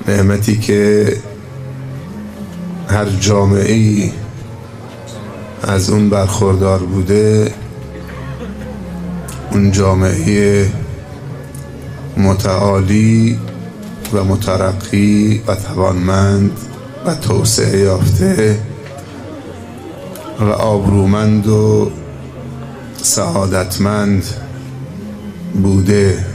نعمتی که هر جامعه‌ای از اون برخوردار بوده، اون جامعه متعالی و مترقی و توانمند و توسعه یافته و آبرومند و سعادتمند بوده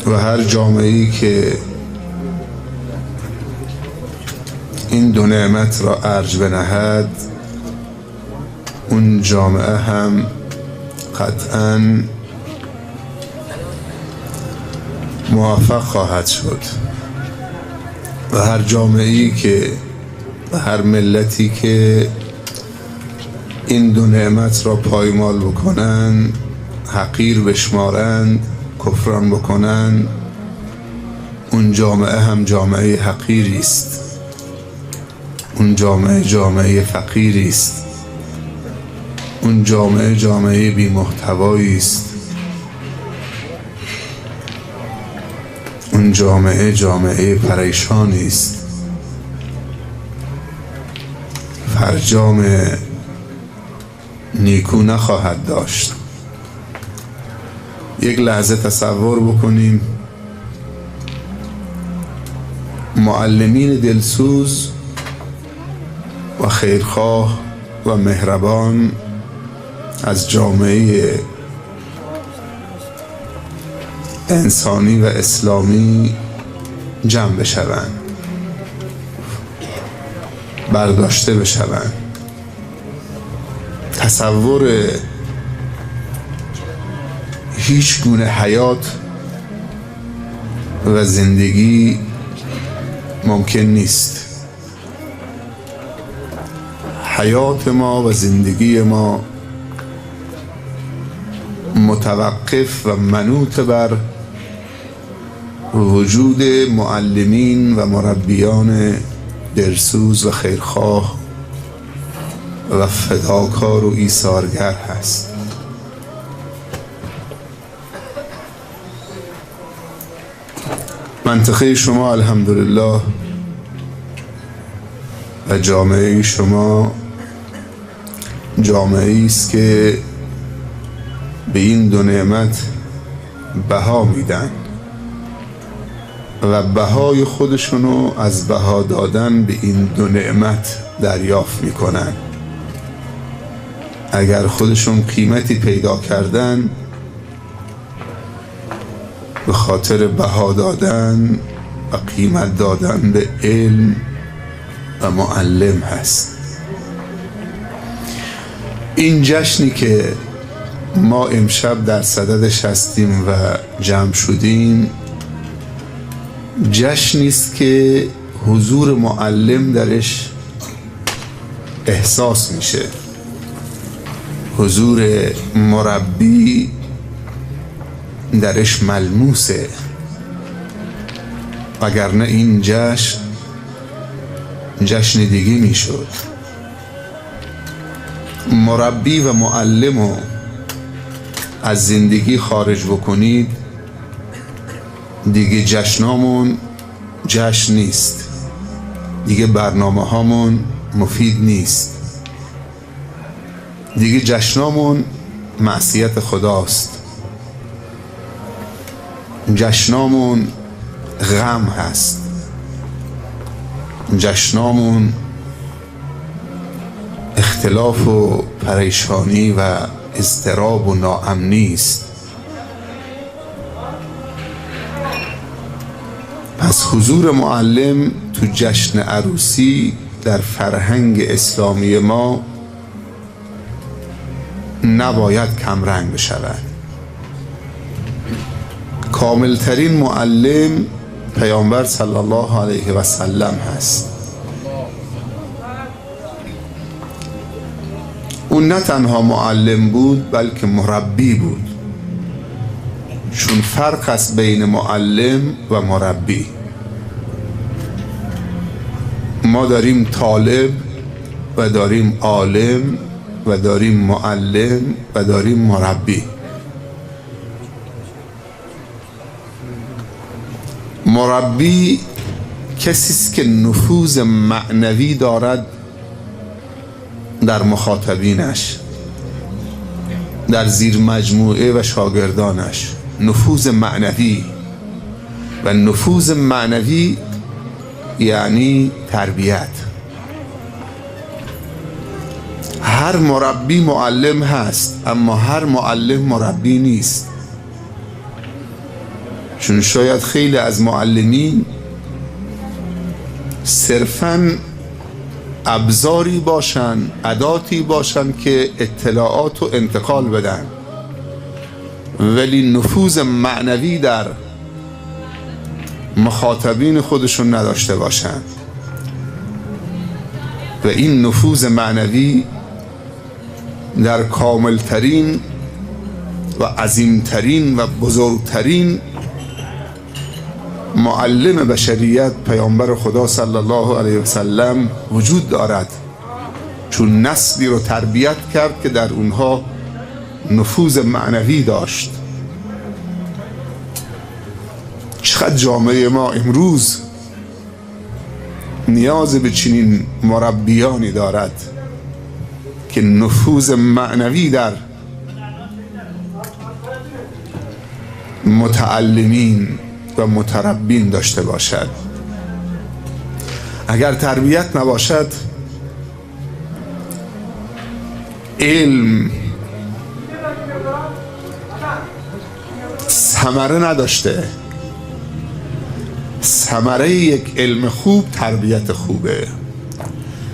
و هر جامعه‌ای که این دو نعمت را ارج بنهد، اون جامعه هم قطعاً موفق خواهد شد و هر جامعه‌ای که و هر ملتی که این دو نعمت را پایمال بکنن، حقیر بشمارند، کفران بکنن، اون جامعه هم جامعه حقیری است، اون جامعه جامعه فقیری است، اون جامعه جامعه بی محتوایی است، اون جامعه جامعه پریشانی است، فرجام نیکو نخواهد داشت. یک لحظه تصور بکنیم معلمین دلسوز و خیرخواه و مهربان از جامعه انسانی و اسلامی جمع بشوند، برداشته بشوند. تصور هیچ گونه حیات و زندگی ممکن نیست. حیات ما و زندگی ما متوقف و منوط بر وجود معلمین و مربیان دلسوز و خیرخواه و فداکار و ایثارگر هست. منطقه شما الحمدلله و جامعه شما جامعه است که به این دو نعمت بها میدن و بهای خودشونو از بها دادن به این دو نعمت دریافت میکنن. اگر خودشون قیمتی پیدا کردن، به خاطر بها دادن و قیمت دادن به علم و معلم هست. این جشنی که ما امشب در صددش هستیم و جمع شدیم، جشنی است که حضور معلم درش احساس میشه، حضور مربی درش ملموسه، وگرنه این جشن دیگه میشد. مربی و معلمو از زندگی خارج بکنید، دیگه جشنامون جشن نیست، دیگه برنامه هامون مفید نیست، دیگه جشنامون معصیت خداست، جشنامون غم هست، جشنامون اختلاف و پریشانی و اضطراب و ناامنی است. پس حضور معلم تو جشن عروسی در فرهنگ اسلامی ما نباید کمرنگ بشود. کاملترین معلم پیامبر صلی الله علیه و سلم هست. اون نه تنها معلم بود بلکه مربی بود، چون فرق است بین معلم و مربی. ما داریم طالب و داریم عالم و داریم معلم و داریم مربی. مربی کسی است که نفوذ معنوی دارد در مخاطبینش، در زیر مجموعه و شاگردانش. نفوذ معنوی، و نفوذ معنوی یعنی تربیت. هر مربی معلم هست، اما هر معلم مربی نیست. چون شاید خیلی از معلمین صرفاً ابزاری باشن، اداتی باشن که اطلاعات و انتقال بدن، ولی نفوذ معنوی در مخاطبین خودشون نداشته باشن. و این نفوذ معنوی در کاملترین و عظیمترین و بزرگترین معلم بشریت پیامبر خدا صلی الله علیه وسلم وجود دارد، چون نسلی رو تربیت کرد که در اونها نفوذ معنوی داشت. چقدر جامعه ما امروز نیاز به چنین مربیانی دارد که نفوذ معنوی در متعلمین و متربین داشته باشد. اگر تربیت نباشد، علم ثمره نداشته. ثمره یک علم خوب تربیت خوبه،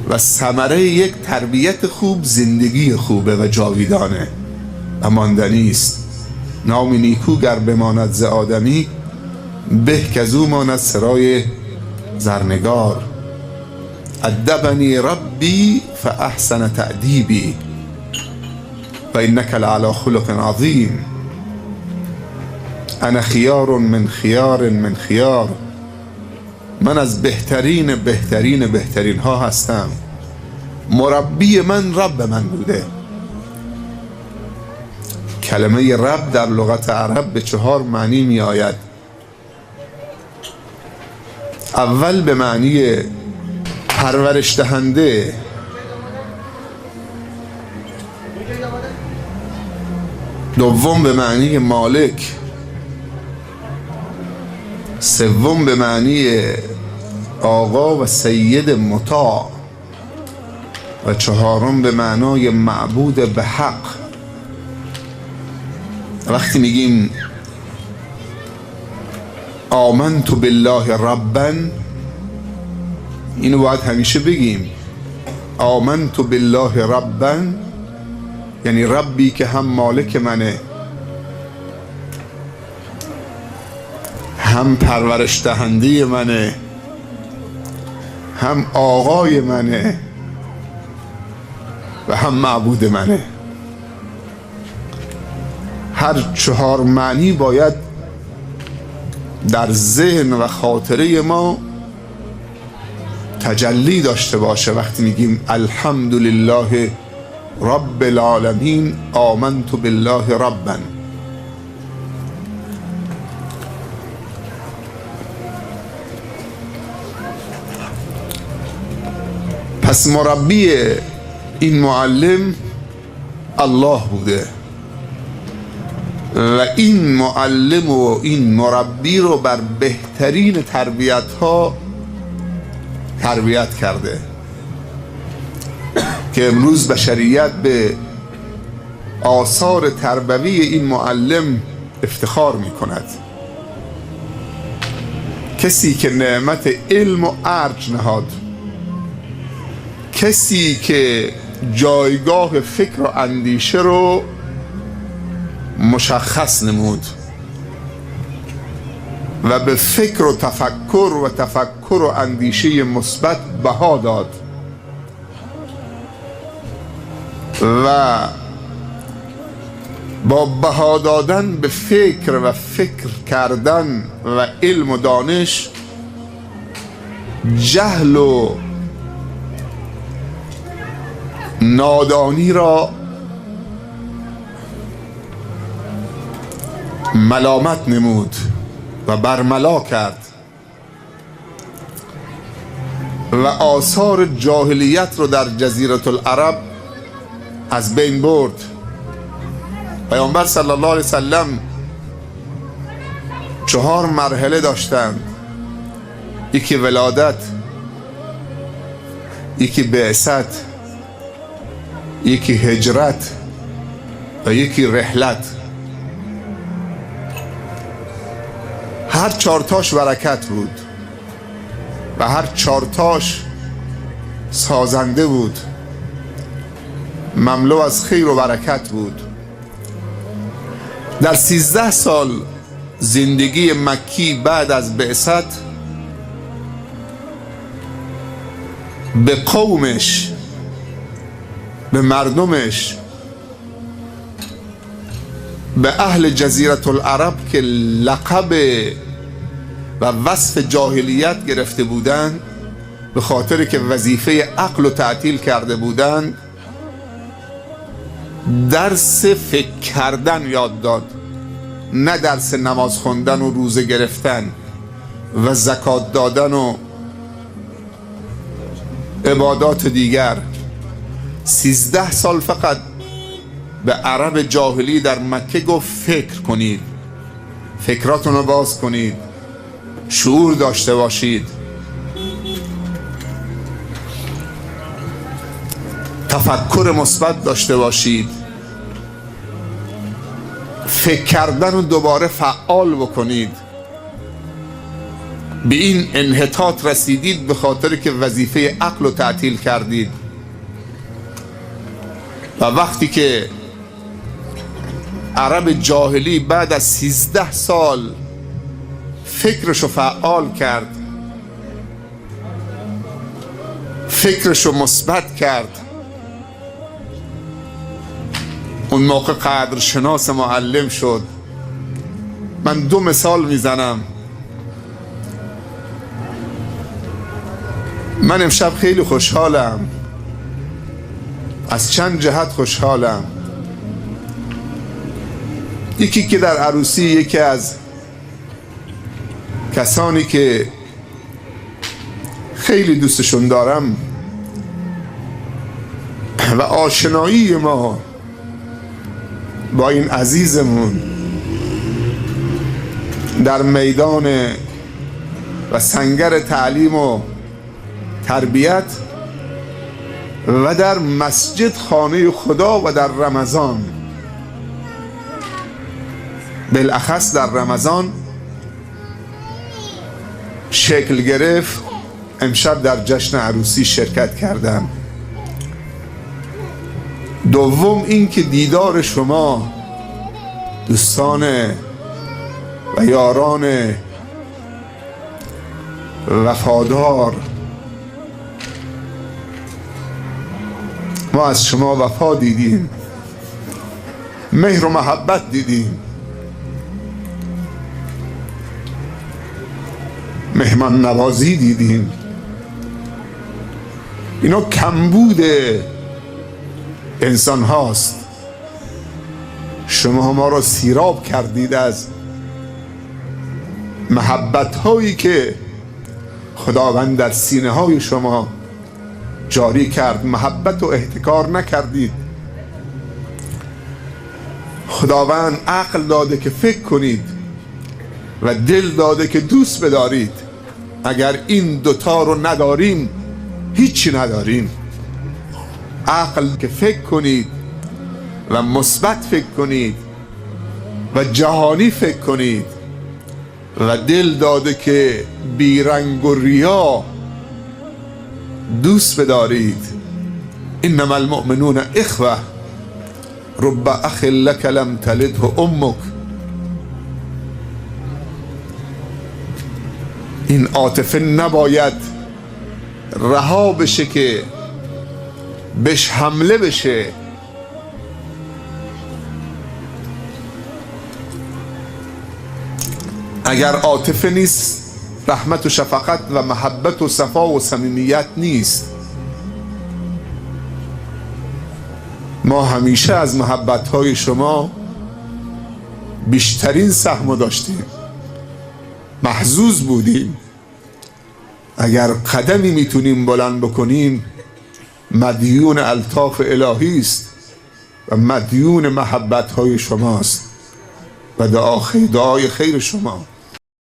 و ثمره یک تربیت خوب زندگی خوبه و جاویدانه و ماندنی است. نام نیکو گر بماند ز آدمی، به که از او ماند سرای زرنگار. ادبنی ربی فاحسن تأدیبی و انک لعلی خلق عظیم. انا خیار من خیار من خیار. من از بهترین بهترین بهترین ها هستم. مربی من رب من بوده. کلمه رب در لغت عرب به 4 معنی می آید. اول به معنی پرورش دهنده، دوم به معنی مالک، سوم به معنی آقا و سید مطاع، و چهارم به معنای معبود به حق. وقتی میگیم آمنت بالله ربا، اینو باید همیشه بگیم. آمنت بالله ربا یعنی ربی که هم مالک منه، هم پرورش دهنده منه، هم آقای منه و هم معبود منه. هر 4 معنی باید در ذهن و خاطره ما تجلی داشته باشه. وقتی میگیم الحمدلله رب العالمین آمنت بالله ربا. پس مربی این معلم الله بوده، و این معلم و این مربی رو بر بهترین تربیت ها تربیت کرده که امروز بشریت به آثار تربوی این معلم افتخار می کند. کسی که نعمت علم و ارج نهاد، کسی که جایگاه فکر و اندیشه رو مشخص نمود و به فکر و تفکر و اندیشه مثبت بها داد، و با بها دادن به فکر و فکر کردن و علم و دانش، جهل و نادانی را ملامت نمود و برملا کرد و آثار جاهلیت رو در جزیره العرب از بین برد. پیامبر صلی الله علیه وسلم 4 مرحله داشتند: یکی ولادت، یکی بعثت، یکی هجرت و یکی رحلت. هر 4 تاش برکت بود و هر 4 تاش سازنده بود، مملو از خیر و برکت بود. در 13 سال زندگی مکی بعد از بعثت به قومش، به مردمش، به اهل جزیره العرب که لقب و وصف جاهلیت گرفته بودند به خاطر که وظیفه عقل رو تعطیل کرده بودند، درس فکر کردن یاد داد، نه درس نماز خوندن و روزه گرفتن و زکات دادن و عبادات دیگر. 13 سال فقط به عرب جاهلی در مکه گفت فکر کنید، فکراتون رو باز کنید، شعور داشته باشید، تفکر مثبت داشته باشید، فکر کردن رو دوباره فعال بکنید. به این انحطاط رسیدید به خاطر که وظیفه عقل رو تعطیل کردید. و وقتی که عرب جاهلی بعد از 13 سال فکرشو فعال کرد، فکرشو مثبت کرد، اون موقع قدرشناس معلم شد. من 2 مثال میزنم. من امشب خیلی خوشحالم، از چند جهت خوشحالم. یکی که در عروسی یکی از کسانی که خیلی دوستشون دارم و آشنایی ما با این عزیزمون در میدان و سنگر تعلیم و تربیت و در مسجد خانه خدا و در رمضان، بالاخص در رمضان شکل گرفت، امشب در جشن عروسی شرکت کردم. دوم این که دیدار شما دوستان و یاران وفادار، ما از شما وفا دیدیم، مهر و محبت دیدیم، مهمان نوازی دیدیم. اینا کمبود انسان هاست. شما ما را سیراب کردید از محبت هایی که خداوند در سینه های شما جاری کرد. محبت و احتکار نکردید. خداوند عقل داده که فکر کنید و دل داده که دوست بدارید. اگر این دوتا رو نداریم هیچی نداریم. عقل که فکر کنید و مثبت فکر کنید و جهانی فکر کنید و دل داده که بیرنگ و ریا دوست بدارید. انما المؤمنون اخوه رب اخ لک لم تلده امک. این عاطفه نباید رها بشه که بهش حمله بشه. اگر عاطفه نیست رحمت و شفقت و محبت و صفا و صمیمیت نیست. ما همیشه از محبت‌های شما بیشترین سهم داشتیم، محظوظ بودیم. اگر قدمی میتونیم بلند بکنیم مدیون الطاف الهی است و مدیون محبت های شماست و دعای خیر شما.